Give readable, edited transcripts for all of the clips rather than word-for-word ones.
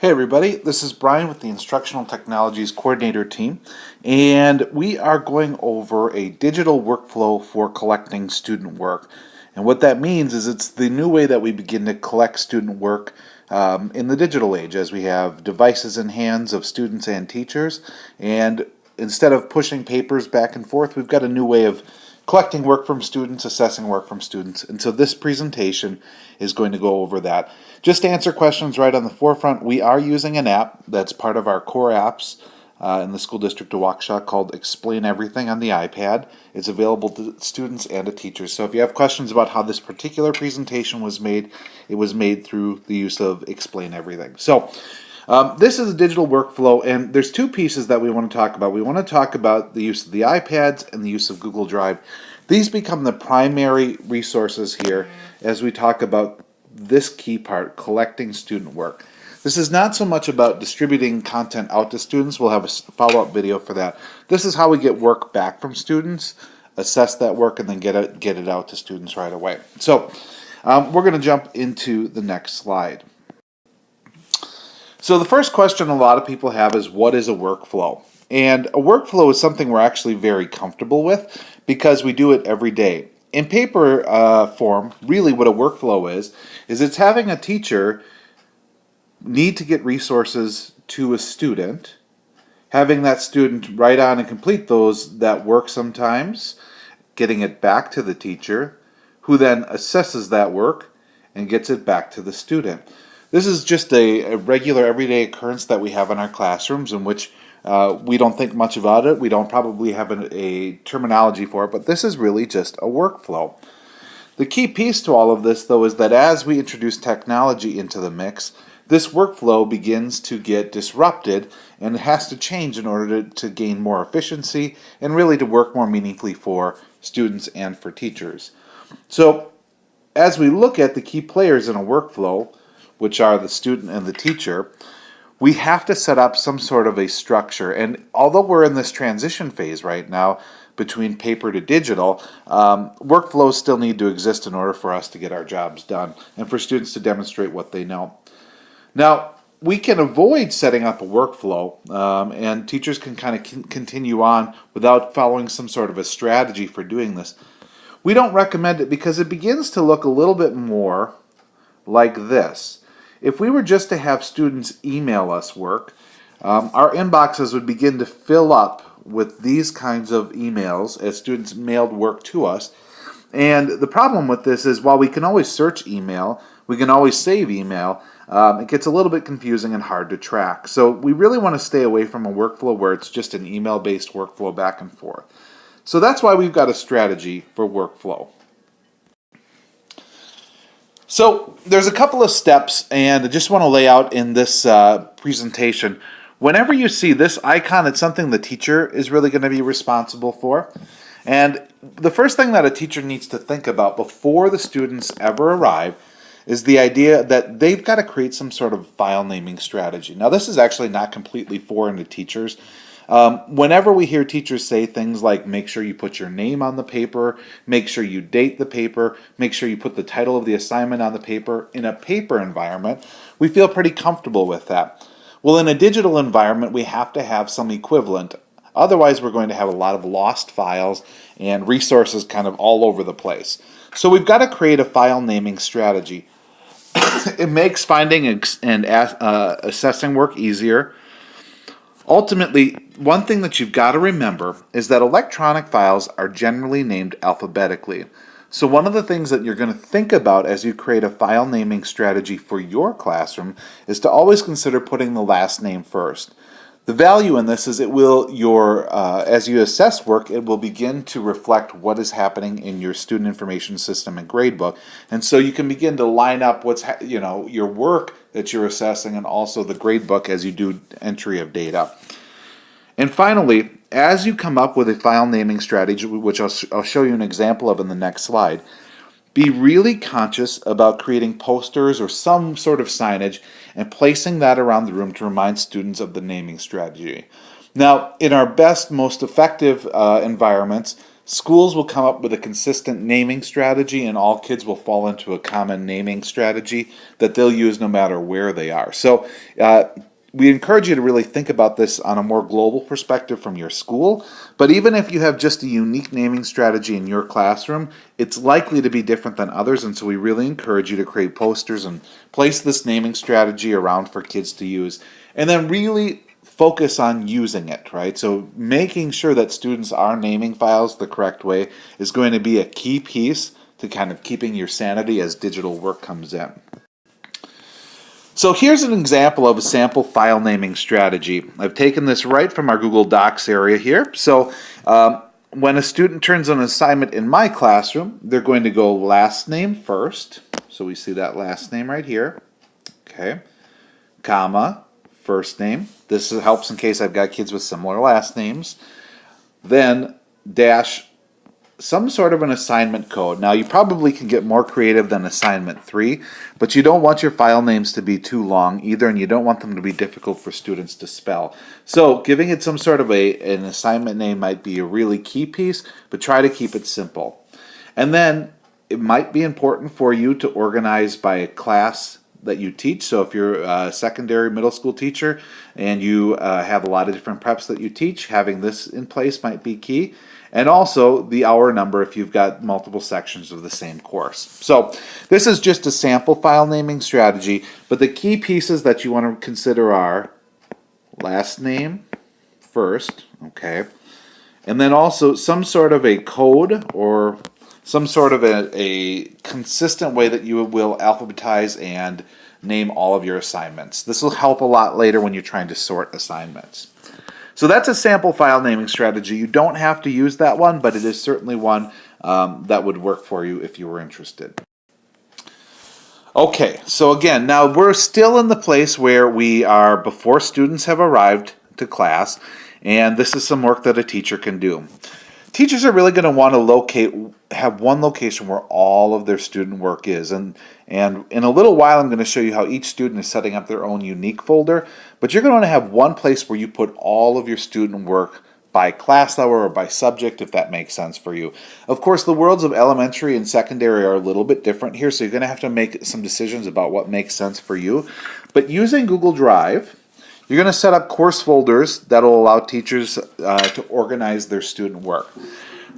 Hey everybody, this is Brian with the Instructional Technologies Coordinator team, and we are going over a digital workflow for collecting student work. And what that means is it's the new way that we begin to collect student work in the digital age, as we have devices in hands of students and teachers, and instead of pushing papers back and forth, we've got a new way of collecting work from students, assessing work from students. And so this presentation is going to go over that. Just to answer questions right on the forefront, we are using an app that's part of our core apps in the school district of Waukesha called Explain Everything on the iPad. It's available to students and to teachers. So if you have questions about how this particular presentation was made, it was made through the use of Explain Everything. So this is a digital workflow, and there's two pieces that we want to talk about. We want to talk about the use of the iPads and the use of Google Drive. These become the primary resources here as we talk about this key part, collecting student work. This is not so much about distributing content out to students. We'll have a follow-up video for that. This is how we get work back from students, assess that work, and then get it out to students right away. So we're going to jump into the next slide. So the first question a lot of people have is, what is a workflow? And a workflow is something we're actually very comfortable with because we do it every day. In paper form, really what a workflow is it's having a teacher need to get resources to a student, having that student write on and complete that work sometimes, getting it back to the teacher, who then assesses that work and gets it back to the student. This is just a regular everyday occurrence that we have in our classrooms in which we don't think much about it. We don't probably have a terminology for it, but this is really just a workflow. The key piece to all of this, though, is that as we introduce technology into the mix, this workflow begins to get disrupted and it has to change in order to gain more efficiency and really to work more meaningfully for students and for teachers. So as we look at the key players in a workflow, which are the student and the teacher, we have to set up some sort of a structure. And although we're in this transition phase right now between paper to digital, workflows still need to exist in order for us to get our jobs done and for students to demonstrate what they know. Now, we can avoid setting up a workflow, and teachers can kind of continue on without following some sort of a strategy for doing this. We don't recommend it because it begins to look a little bit more like this. If we were just to have students email us work, our inboxes would begin to fill up with these kinds of emails as students mailed work to us. And the problem with this is while we can always search email, we can always save email, it gets a little bit confusing and hard to track. So we really want to stay away from a workflow where it's just an email-based workflow back and forth. So that's why we've got a strategy for workflow. So there's a couple of steps, and I just want to lay out in this presentation. Whenever you see this icon, it's something the teacher is really going to be responsible for. And the first thing that a teacher needs to think about before the students ever arrive is the idea that they've got to create some sort of file naming strategy. Now, this is actually not completely foreign to teachers. Whenever we hear teachers say things like, make sure you put your name on the paper, make sure you date the paper, make sure you put the title of the assignment on the paper, in a paper environment, we feel pretty comfortable with that. Well, in a digital environment, we have to have some equivalent. Otherwise, we're going to have a lot of lost files and resources kind of all over the place. So we've got to create a file naming strategy. It makes finding and assessing work easier. Ultimately, one thing that you've got to remember is that electronic files are generally named alphabetically. So one of the things that you're going to think about as you create a file naming strategy for your classroom is to always consider putting the last name first. The value in this is as you assess work, it will begin to reflect what is happening in your student information system and gradebook. And so you can begin to line up your work that you're assessing and also the gradebook as you do entry of data. And finally, as you come up with a file naming strategy, which I'll show you an example of in the next slide, be really conscious about creating posters or some sort of signage and placing that around the room to remind students of the naming strategy. Now, in our best, most effective environments, Schools will come up with a consistent naming strategy, and all kids will fall into a common naming strategy that they'll use no matter where they are. So we encourage you to really think about this on a more global perspective from your school. But even if you have just a unique naming strategy in your classroom, it's likely to be different than others. And so we really encourage you to create posters and place this naming strategy around for kids to use. And then really focus on using it, right? So making sure that students are naming files the correct way is going to be a key piece to kind of keeping your sanity as digital work comes in. So here's an example of a sample file naming strategy. I've taken this right from our Google Docs area here. So when a student turns an assignment in my classroom, they're going to go last name first. So we see that last name right here. Okay. Comma, first name. This helps in case I've got kids with similar last names. Then dash some sort of an assignment code. Now you probably can get more creative than assignment 3, but you don't want your file names to be too long either, and you don't want them to be difficult for students to spell. So giving it some sort of an assignment name might be a really key piece, but try to keep it simple. And then it might be important for you to organize by a class that you teach. So if you're a secondary middle school teacher and you have a lot of different preps that you teach, having this in place might be key. And also the hour number if you've got multiple sections of the same course. So this is just a sample file naming strategy, but the key pieces that you want to consider are last name first, okay, and then also some sort of a code or some sort of a consistent way that you will alphabetize and name all of your assignments. This will help a lot later when you're trying to sort assignments. So that's a sample file naming strategy. You don't have to use that one, but it is certainly one that would work for you if you were interested. Okay, so again, now we're still in the place where we are before students have arrived to class, and this is some work that a teacher can do. Teachers are really going to want to have one location where all of their student work is. And in a little while, I'm going to show you how each student is setting up their own unique folder. But you're going to want to have one place where you put all of your student work by class hour or by subject, if that makes sense for you. Of course, the worlds of elementary and secondary are a little bit different here, so you're going to have to make some decisions about what makes sense for you. But using Google Drive, you're going to set up course folders that will allow teachers to organize their student work.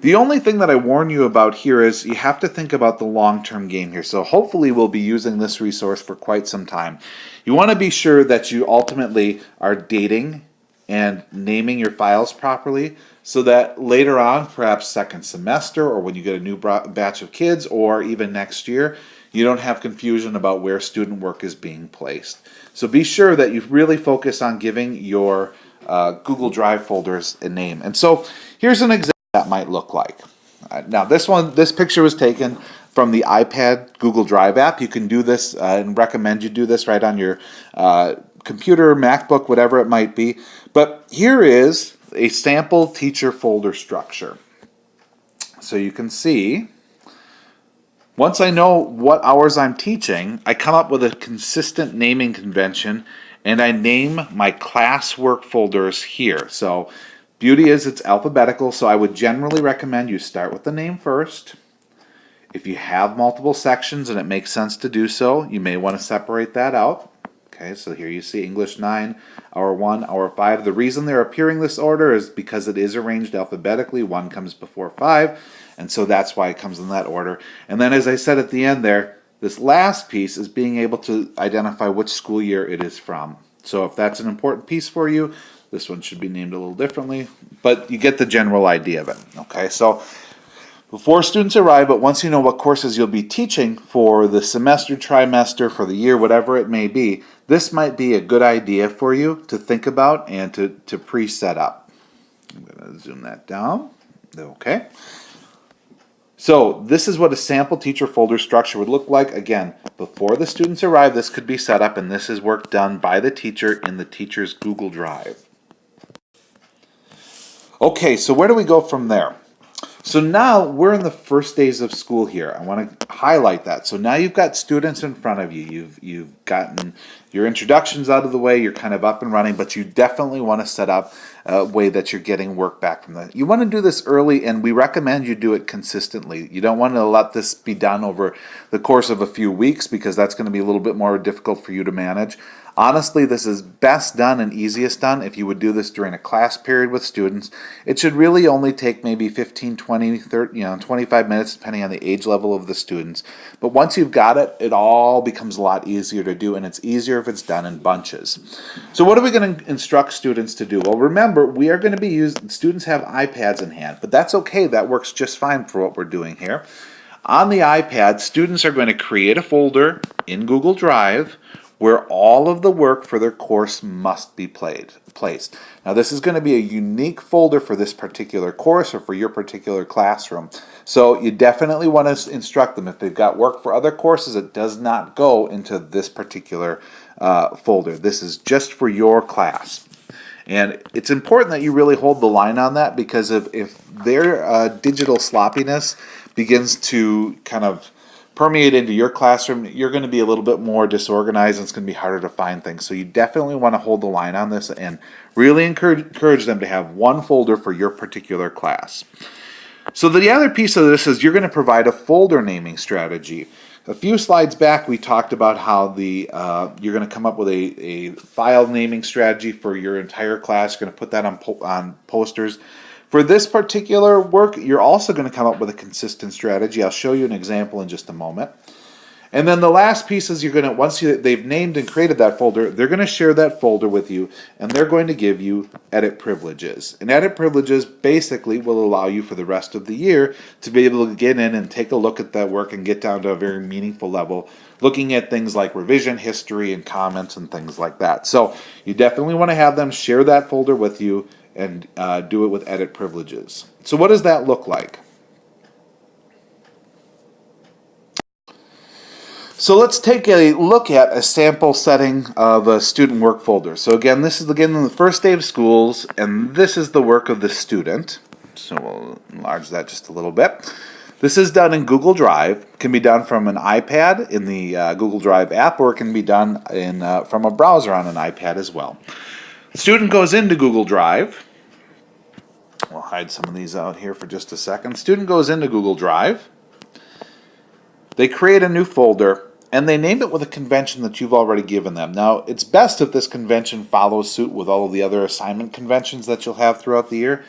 The only thing that I warn you about here is you have to think about the long-term game here. So hopefully we'll be using this resource for quite some time. You want to be sure that you ultimately are dating and naming your files properly so that later on, perhaps second semester or when you get a new batch of kids or even next year, you don't have confusion about where student work is being placed. So be sure that you really focus on giving your Google Drive folders a name. And so here's an example that might look like. Now this picture was taken from the iPad Google Drive app. You can do this and recommend you do this right on your computer, MacBook, whatever it might be. But here is a sample teacher folder structure. So you can see, once I know what hours I'm teaching, I come up with a consistent naming convention and I name my classwork folders here. So beauty is it's alphabetical, so I would generally recommend you start with the name first. If you have multiple sections and it makes sense to do so, you may want to separate that out. Okay, so here you see English 9, Hour 1, Hour 5. The reason they're appearing this order is because it is arranged alphabetically. 1 comes before 5, and so that's why it comes in that order. And then as I said at the end there, this last piece is being able to identify which school year it is from. So if that's an important piece for you, this one should be named a little differently, but you get the general idea of it. Okay, so before students arrive, but once you know what courses you'll be teaching for the semester, trimester, for the year, whatever it may be, this might be a good idea for you to think about and to pre-set up. I'm going to zoom that down. Okay. So this is what a sample teacher folder structure would look like. Again, before the students arrive, this could be set up, and this is work done by the teacher in the teacher's Google Drive. Okay, so where do we go from there? So now we're in the first days of school here. I want to highlight that. So now you've got students in front of you. You've gotten your introductions out of the way. You're kind of up and running, but you definitely want to set up a way that you're getting work back from that. You want to do this early, and we recommend you do it consistently. You don't want to let this be done over the course of a few weeks because that's going to be a little bit more difficult for you to manage. Honestly, this is best done and easiest done if you would do this during a class period with students. It should really only take maybe 15, 20, 30, 25 minutes depending on the age level of the students. But once you've got it, it all becomes a lot easier to do, and it's easier if it's done in bunches. So what are we going to instruct students to do? Well, remember, we are going to be using, students have iPads in hand, but that's okay. That works just fine for what we're doing here. On the iPad, students are going to create a folder in Google Drive where all of the work for their course must be placed. Now, this is going to be a unique folder for this particular course or for your particular classroom. So you definitely want to instruct them. If they've got work for other courses, it does not go into this particular folder. This is just for your class. And it's important that you really hold the line on that, because if their digital sloppiness begins to kind of permeate into your classroom, you're going to be a little bit more disorganized and it's going to be harder to find things. So you definitely want to hold the line on this and really encourage them to have one folder for your particular class. So the other piece of this is you're going to provide a folder naming strategy. A few slides back, we talked about how you're going to come up with a file naming strategy for your entire class. You're going to put that on posters. For this particular work, you're also going to come up with a consistent strategy. I'll show you an example in just a moment. And then the last piece is once they've named and created that folder, they're going to share that folder with you, and they're going to give you edit privileges. And edit privileges basically will allow you for the rest of the year to be able to get in and take a look at that work and get down to a very meaningful level, looking at things like revision history and comments and things like that. So you definitely want to have them share that folder with you and do it with edit privileges. So what does that look like? So let's take a look at a sample setting of a student work folder. So again, this is again the first day of schools, and this is the work of the student. So we'll enlarge that just a little bit. This is done in Google Drive. It can be done from an iPad in the Google Drive app, or it can be done from a browser on an iPad as well. The student goes into Google Drive. We'll hide some of these out here for just a second. Student goes into Google Drive. They create a new folder, and they name it with a convention that you've already given them. Now, it's best if this convention follows suit with all of the other assignment conventions that you'll have throughout the year.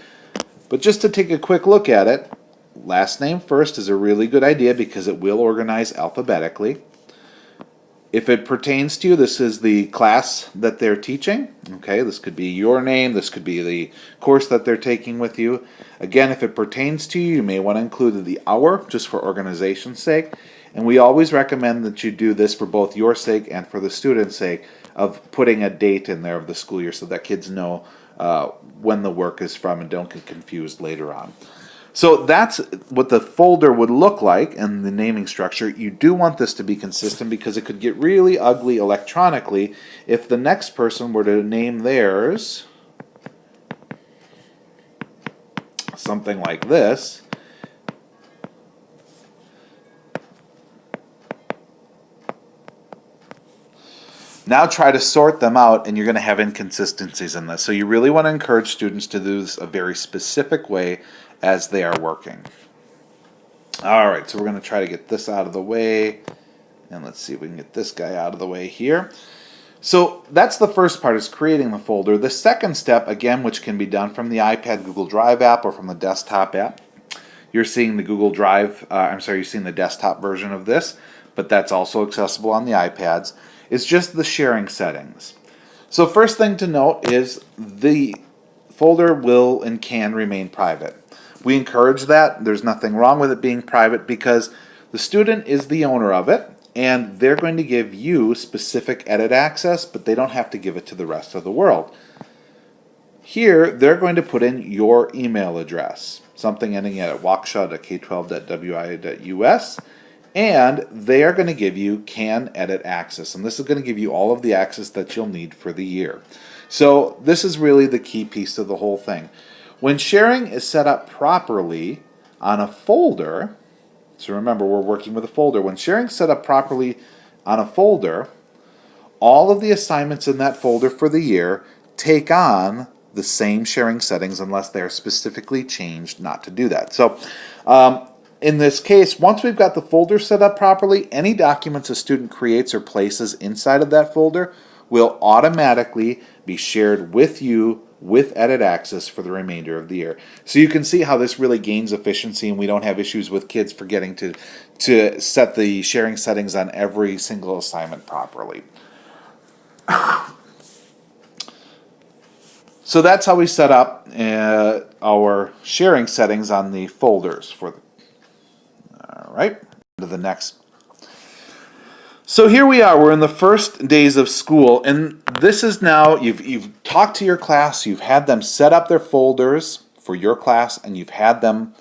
But just to take a quick look at it, last name first is a really good idea because it will organize alphabetically. If it pertains to you, this is the class that they're teaching. Okay, this could be your name, this could be the course that they're taking with you. Again, if it pertains to you, you may want to include the hour just for organization's sake. And we always recommend that you do this for both your sake and for the student's sake of putting a date in there of the school year so that kids know when the work is from and don't get confused later on. So that's what the folder would look like and the naming structure. You do want this to be consistent because it could get really ugly electronically if the next person were to name theirs something like this. Now try to sort them out, and you're going to have inconsistencies in this. So you really want to encourage students to do this a very specific way as they are working. All right, so we're going to try to get this out of the way. And let's see if we can get this guy out of the way here. So that's the first part, is creating the folder. The second step, again, which can be done from the iPad Google Drive app or from the desktop app. You're seeing the Google Drive, you're seeing the desktop version of this, but that's also accessible on the iPads. It's just the sharing settings. So first thing to note is the folder will and can remain private. We encourage that. There's nothing wrong with it being private because the student is the owner of it, and they're going to give you specific edit access, but they don't have to give it to the rest of the world. Here, they're going to put in your email address, something ending at waukesha.k12.wi.us, and they are going to give you can edit access, and this is going to give you all of the access that you'll need for the year. So this is really the key piece of the whole thing. When sharing is set up properly, on a folder, so remember we're working with a folder, when sharing set up properly on a folder, all of the assignments in that folder for the year take on the same sharing settings unless they're specifically changed not to do that. So in this case, once we've got the folder set up properly, any documents a student creates or places inside of that folder will automatically be shared with you with edit access for the remainder of the year. So you can see how this really gains efficiency, and we don't have issues with kids forgetting to set the sharing settings on every single assignment properly. So that's how we set up our sharing settings on the folders for the, all right, to the next. So here we are, we're in the first days of school, and this is now, you've talked to your class, you've had them set up their folders for your class, and you've had them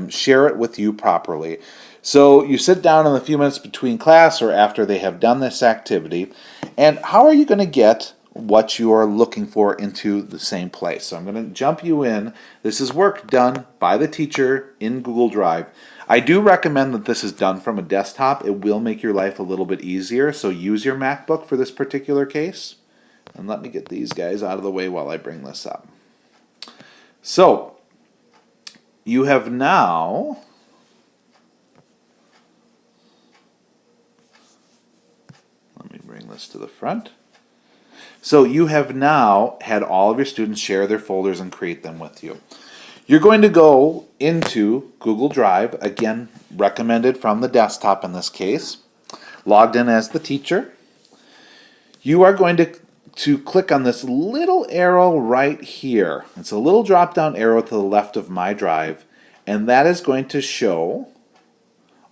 share it with you properly. So you sit down in the few minutes between class or after they have done this activity, and how are you going to get what you are looking for into the same place? So I'm going to jump you in. This is work done by the teacher in Google Drive. I do recommend that this is done from a desktop. It will make your life a little bit easier, so use your MacBook for this particular case. And let me get these guys out of the way while I bring this up. So, you have now let me bring this to the front. So you have now had all of your students share their folders and create them with you. You're going to go into Google Drive, again recommended from the desktop in this case, logged in as the teacher. You are going to click on this little arrow right here. It's a little drop down arrow to the left of My Drive, and that is going to show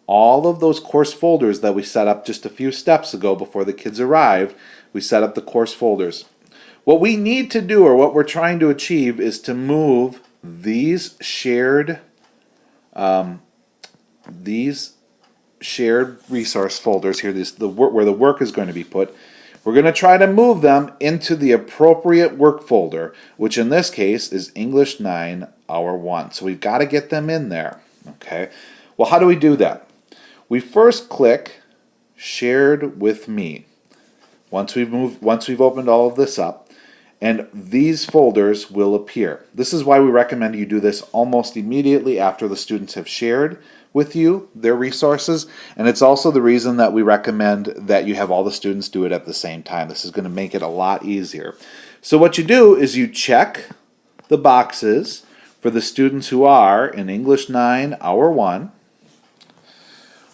all of those course folders that we set up just a few steps ago before the kids arrived. We set up the course folders. What we need to do, or what we're trying to achieve, is to move these shared resource folders here, where the work is going to be put. We're going to try to move them into the appropriate work folder, which in this case is English 9, Hour 1. So we've got to get them in there. Okay. Well, how do we do that? We first click Shared with Me. Once we've opened all of this up, and these folders will appear. This is why we recommend you do this almost immediately after the students have shared with you their resources, and it's also the reason that we recommend that you have all the students do it at the same time. This is going to make it a lot easier. So what you do is you check the boxes for the students who are in English 9, Hour 1.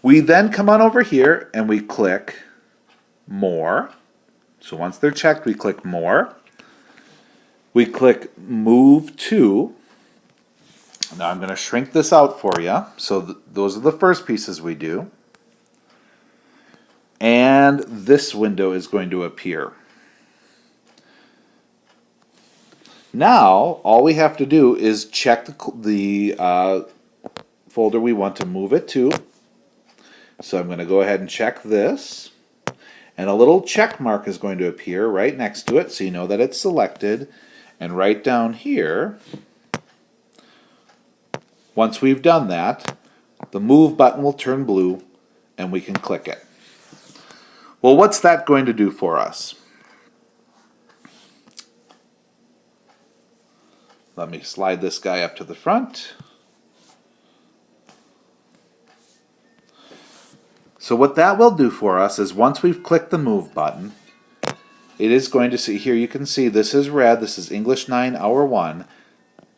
We then come on over here and we click More. So once they're checked, we click More. We click Move To. Now I'm going to shrink this out for you. So those are the first pieces we do. And this window is going to appear. Now, all we have to do is check the folder we want to move it to. So I'm going to go ahead and check this. And a little check mark is going to appear right next to it, so you know that it's selected. And right down here, once we've done that, the Move button will turn blue, and we can click it. Well, what's that going to do for us? Let me slide this guy up to the front. So what that will do for us is once we've clicked the Move button, it is going to see, here you can see this is red, this is English 9, Hour 1,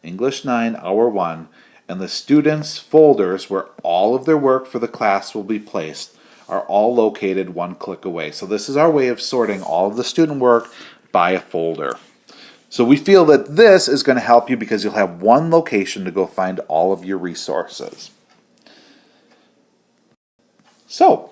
English 9, Hour 1, and the students' folders where all of their work for the class will be placed are all located one click away. So this is our way of sorting all of the student work by a folder. So we feel that this is going to help you because you'll have one location to go find all of your resources. So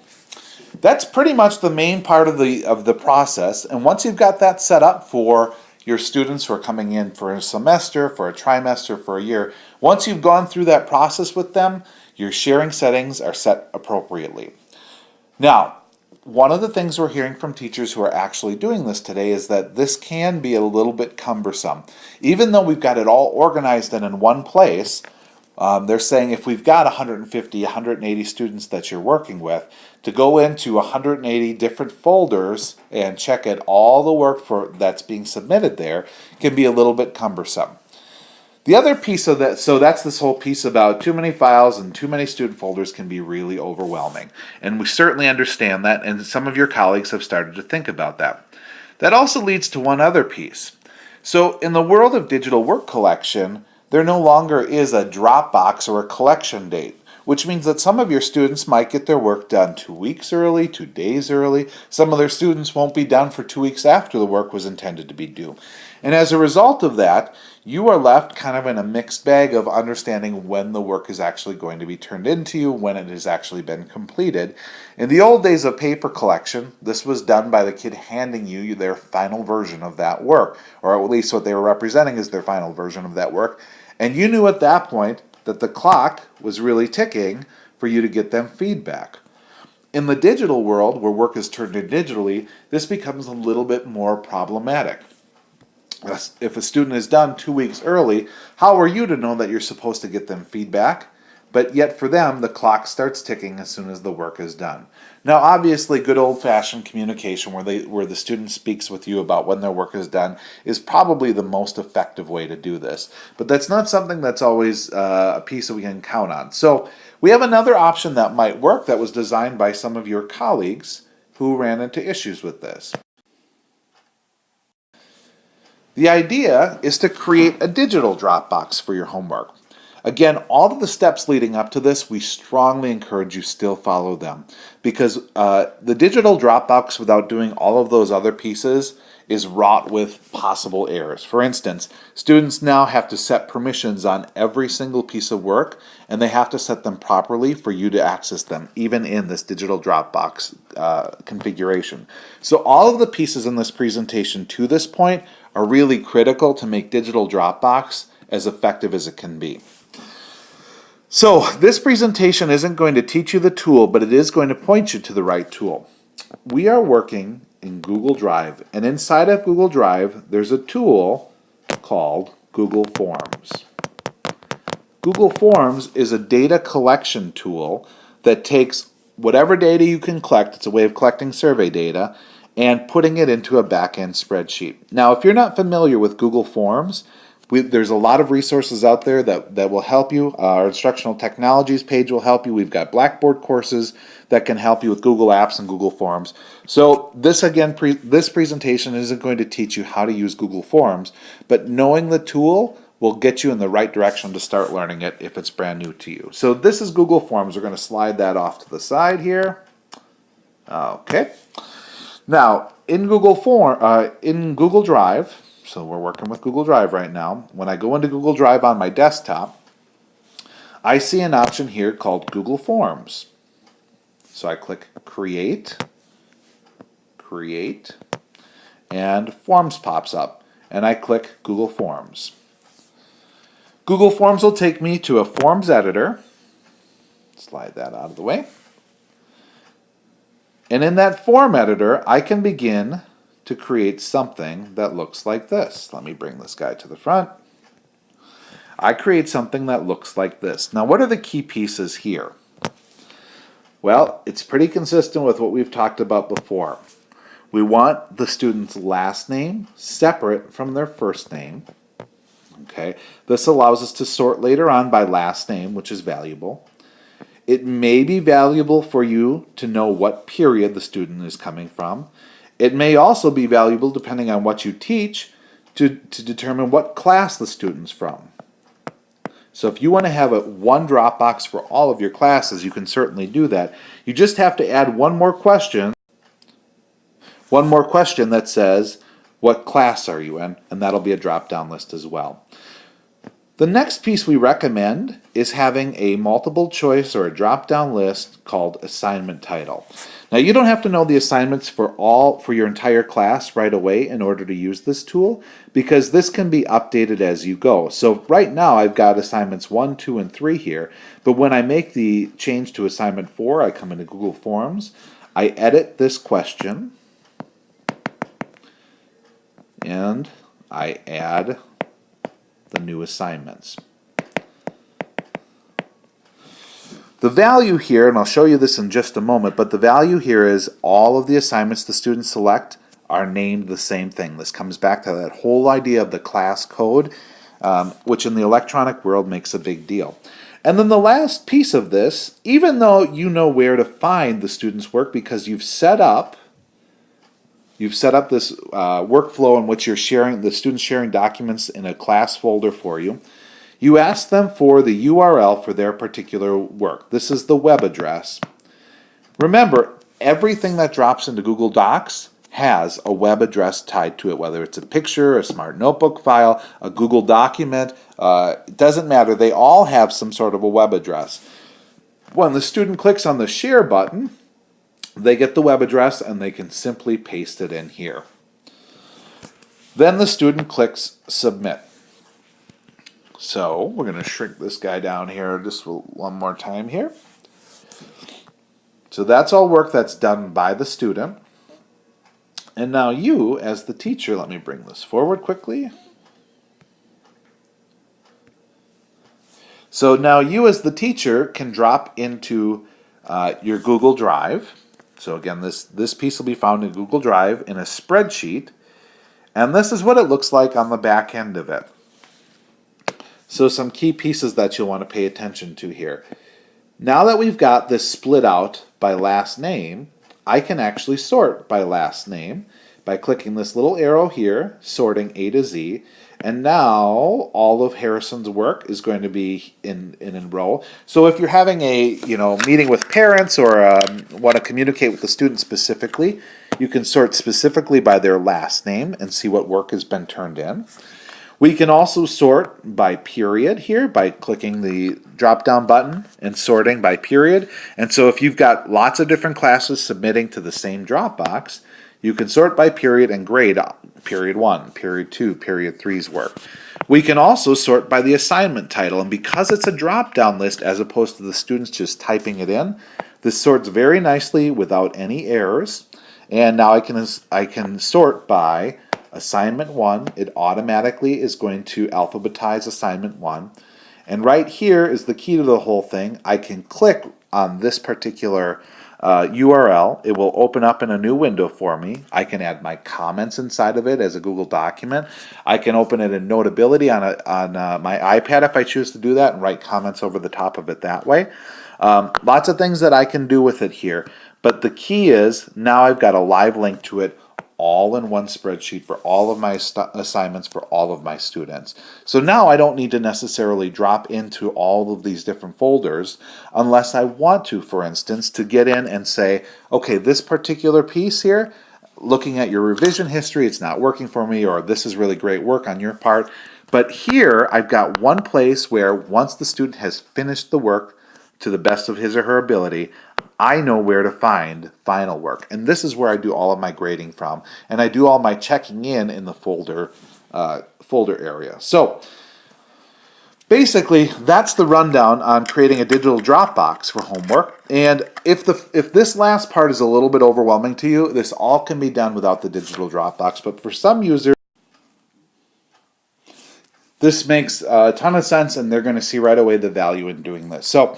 that's pretty much the main part of the process. And once you've got that set up for your students who are coming in for a semester, for a trimester, for a year, once you've gone through that process with them, your sharing settings are set appropriately. Now, one of the things we're hearing from teachers who are actually doing this today is that this can be a little bit cumbersome. Even though we've got it all organized and in one place, They're saying if we've got 150, 180 students that you're working with, to go into 180 different folders and check at all the work that's being submitted there can be a little bit cumbersome. The other piece of that, so that's this whole piece about too many files and too many student folders can be really overwhelming. And we certainly understand that, and some of your colleagues have started to think about that. That also leads to one other piece. So in the world of digital work collection, there no longer is a Dropbox or a collection date, which means that some of your students might get their work done 2 weeks early, 2 days early. Some of their students won't be done for 2 weeks after the work was intended to be due. And as a result of that, you are left kind of in a mixed bag of understanding when the work is actually going to be turned into you, when it has actually been completed. In the old days of paper collection, this was done by the kid handing you their final version of that work, or at least what they were representing as their final version of that work. And you knew at that point that the clock was really ticking for you to get them feedback. In the digital world, where work is turned in digitally, this becomes a little bit more problematic. If a student is done 2 weeks early, how are you to know that you're supposed to get them feedback? But yet for them, the clock starts ticking as soon as the work is done. Now, obviously, good old-fashioned communication where the student speaks with you about when their work is done is probably the most effective way to do this. But that's not something that's always a piece that we can count on. So we have another option that might work that was designed by some of your colleagues who ran into issues with this. The idea is to create a digital Dropbox for your homework. Again, all of the steps leading up to this, we strongly encourage you still follow them, because the digital Dropbox, without doing all of those other pieces, is wrought with possible errors. For instance, students now have to set permissions on every single piece of work, and they have to set them properly for you to access them, even in this digital Dropbox configuration. So all of the pieces in this presentation to this point are really critical to make digital Dropbox as effective as it can be. So this presentation isn't going to teach you the tool, but it is going to point you to the right tool. We are working in Google Drive, and inside of Google Drive, there's a tool called Google Forms. Google Forms is a data collection tool that takes whatever data you can collect, it's a way of collecting survey data, and putting it into a back-end spreadsheet. Now, if you're not familiar with Google Forms, there's a lot of resources out there that will help you. Our instructional technologies page will help you. We've got Blackboard courses that can help you with Google Apps and Google Forms. So this again, this presentation isn't going to teach you how to use Google Forms, but knowing the tool will get you in the right direction to start learning it if it's brand new to you. So this is Google Forms. We're going to slide that off to the side here. Okay. Now, in Google Drive, so we're working with Google Drive right now. When I go into Google Drive on my desktop, I see an option here called Google Forms. So I click Create, and Forms pops up, and I click Google Forms. Google Forms will take me to a Forms editor. Slide that out of the way. And in that form editor, I can begin to create something that looks like this. Let me bring this guy to the front. I create something that looks like this. Now, what are the key pieces here? Well, it's pretty consistent with what we've talked about before. We want the student's last name separate from their first name. Okay, this allows us to sort later on by last name, which is valuable. It may be valuable for you to know what period the student is coming from. It may also be valuable, depending on what you teach, to determine what class the student's from. So if you want to have one Dropbox for all of your classes, you can certainly do that. You just have to add one more question that says, what class are you in? And that'll be a drop-down list as well. The next piece we recommend is having a multiple choice or a drop-down list called assignment title. Now, you don't have to know the assignments for your entire class right away in order to use this tool, because this can be updated as you go. So right now I've got assignments 1, 2, and 3 here, but when I make the change to assignment 4, I come into Google Forms, I edit this question, and I add the new assignments. The value here, and I'll show you this in just a moment, but the value here is all of the assignments the students select are named the same thing. This comes back to that whole idea of the class code, which in the electronic world makes a big deal. And then the last piece of this, even though you know where to find the students' work because you've set up this workflow in which you're sharing, the students sharing documents in a class folder for you, you ask them for the URL for their particular work. This is the web address. Remember, everything that drops into Google Docs has a web address tied to it, whether it's a picture, a smart notebook file, a Google document, it doesn't matter. They all have some sort of a web address. When the student clicks on the share button, they get the web address and they can simply paste it in here. Then the student clicks submit. So we're going to shrink this guy down here just one more time here. So that's all work that's done by the student. And now you, as the teacher, let me bring this forward quickly. So now you, as the teacher, can drop into your Google Drive. So again, this piece will be found in Google Drive in a spreadsheet. And this is what it looks like on the back end of it. So some key pieces that you'll want to pay attention to here. Now that we've got this split out by last name, I can actually sort by last name by clicking this little arrow here, sorting A to Z. And now all of Harrison's work is going to be in a row. So if you're having a meeting with parents or want to communicate with the student specifically, you can sort specifically by their last name and see what work has been turned in. We can also sort by period here by clicking the drop-down button and sorting by period. And so if you've got lots of different classes submitting to the same Dropbox, you can sort by period and grade period 1, period 2, period 3's work. We can also sort by the assignment title, and because it's a drop-down list as opposed to the students just typing it in, this sorts very nicely without any errors. And now I can sort by assignment 1. It automatically is going to alphabetize assignment 1. And right here is the key to the whole thing. I can click on this particular URL. It will open up in a new window for me. I can add my comments inside of it as a Google document. I can open it in Notability on my iPad if I choose to do that and write comments over the top of it that way. Lots of things that I can do with it here. But the key is now I've got a live link to it all in one spreadsheet for all of my assignments for all of my students. So now I don't need to necessarily drop into all of these different folders unless I want to, for instance, to get in and say, okay, this particular piece here, looking at your revision history, it's not working for me, or this is really great work on your part. But here I've got one place where once the student has finished the work to the best of his or her ability, I know where to find final work. And this is where I do all of my grading from. And I do all my checking in the folder area. So basically, that's the rundown on creating a digital Dropbox for homework. And if this last part is a little bit overwhelming to you, this all can be done without the digital Dropbox. But for some users, this makes a ton of sense, and they're going to see right away the value in doing this. So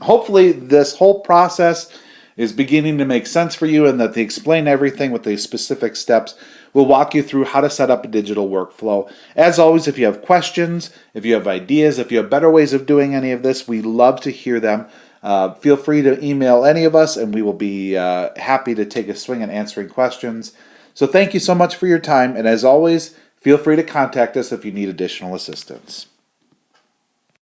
hopefully this whole process is beginning to make sense for you, and that they explain everything with the specific steps. We'll walk you through how to set up a digital workflow. As always, if you have questions, if you have ideas, if you have better ways of doing any of this, we love to hear them. Feel free to email any of us, and we will be happy to take a swing at answering questions. So thank you so much for your time, and as always, feel free to contact us if you need additional assistance.